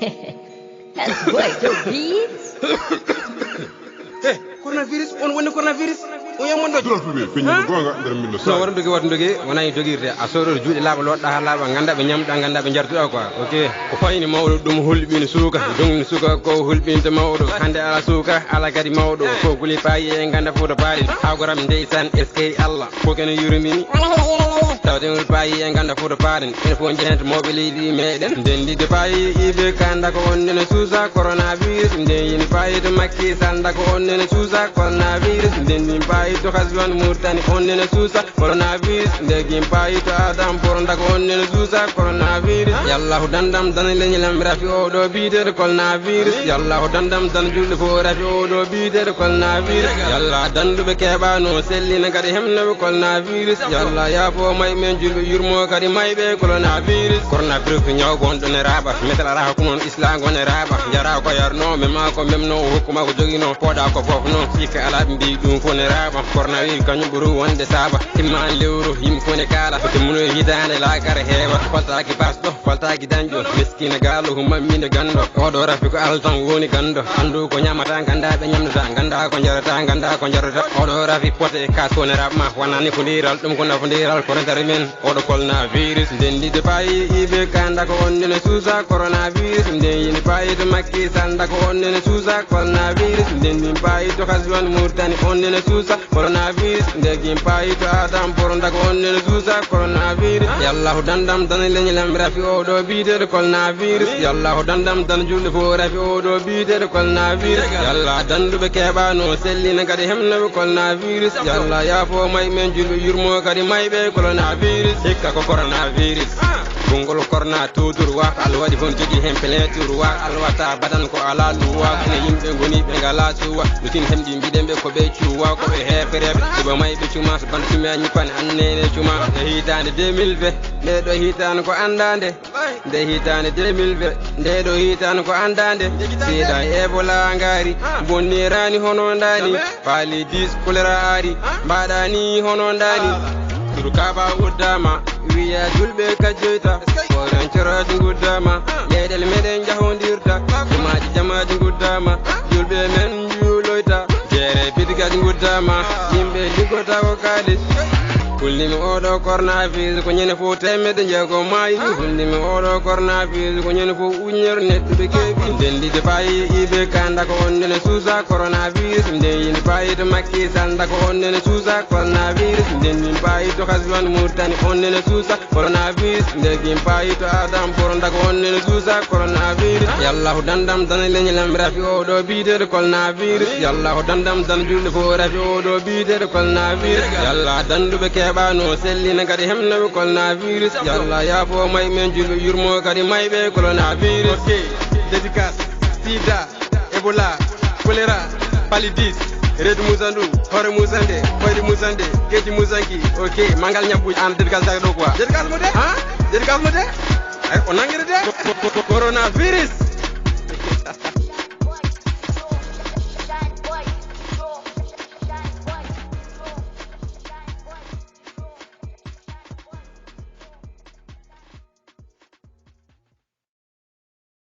That's boy, Joe Beats. Hey, coronavirus, on wani coronavirus. O yamondo. Dol fulbe feñu gonga der min So waran dogi wat dogi wonay dogirde a sodor juude laaba lodda ha laaba ganda be nyamda ganda be jartuda quoi. OK. Ko fayni mawdo dum hulbini suuka, dum suuka ko hulbinte mawdo. Hande ala suuka, ala gadi mawdo. Ko guli payi e ganda fuuda paali. Ha goram ndeysan SK Allah. Ko ken yurmini. Tawde payi e ganda fuuda paalen. En fo jehent mawbe leydi meden. Dendi de payi ibe kanda ko onnene suusa coronavirus. Ndeyini payi to makki sanda ko onnene suusa coronavirus. Dendi payi to khazwan murtani onnene suusa coronavirus. Ndegim payi to adam poronda ko onnene suusa coronavirus. Yallahu dandam dan lenyilam rafi o do biide coronavirus. Yallahu dandam dan julde fo rafi o do biide coronavirus. Yalla dandube kebano sellina kadi hemno coronavirus. Yalla ya fo may men julbe yurmo kadi maybe coronavirus. Coronavirus nyaw gondo ne raba metala ra ko non islam gon raba jara ko yarno me ma ko memno hukuma ko jogino poda ko fof non sika ala mbi dum fo ne raba coronavirus kanyu buru wonde saba timma lewro yim ko ne kala to muno hitane la kare hewa falta ki pasdo falta ki danjo miskina galo huma minde gando o do rafi ko altan woni gando andu ko nyamata ganda be nyamata ganda ko jarata o do rafi pote kas ko ne raba ma wanani ko ndiral dum ko na ndiral ko rentar men o do coronavirus dendi de payi ibe kanda ko onnene suusa coronavirus ndeyini payi to makki sanda ko onnene suusa coronavirus ndendi payi to khazwan murtani onnene suusa coronavirus ndegim payi to adam poronda ko onnene suusa coronavirus yallahu dandam dan lenyilam rafi o do biide coronavirus yallahu dandam dan julde fo rafi o do biide coronavirus yalla dandube kebano sellina kadi hemno coronavirus yalla ya fo may men julbe yurmo kadi maybe coronavirus hikka ko coronavirus gongol corona tudur wa al wadi fon jogi hen peletur wa al wata badan ko ala luwa ne yimbe goni be gala suwa lutin hemdi mbidembe ko be ciwa ko be heferebe be may be cuma ban cuma nyipane annene cuma de hitande 2020 de do hitane ko andande de hitane 2020 de do hitane ko andande sida ebola ngari bonnirani hono ndani pali 10 kolera ari badani hono ndani turkaba udama wiya julbe kajoyta oran cerati guddama leedel meden jahondirta jamaji guddama julbe men juloyta jere bidigaji guddama yimbe ligota ko kalis kulnimi oɗo coronavirus ko ñande fof temedde jeego maayi kulnimi oɗo coronavirus ko ñande fof uññere neɗɗuɓe keeɓi ndendide payi iɓe kanda ko onnene suusa coronavirus ndeyini payi to makki sanda ko onnene suusa coronavirus ndendin payi to haswan murtani onnene suusa coronavirus ndegim payi to adam poronda ko onnene suusa coronavirus yallahu dandam dan leñilam rafi oɗo biidede coronavirus yallahu dandam dan julde fof rafi oɗo biidede coronavirus yalla danduɓe keɓano sellina kadi hemnoɓe coronavirus yalla ya fo may men julɓe yurmo kadi mayɓe coronavirus. OK, dédicace sida ebola choléra paludis redu musandu hore musande koyde musande keji musanki. OK, mangal ñabbuji an dédicace daga ɗo quoi dédicace mo de ha dédicace mo de ay o nangiri de coronavirus.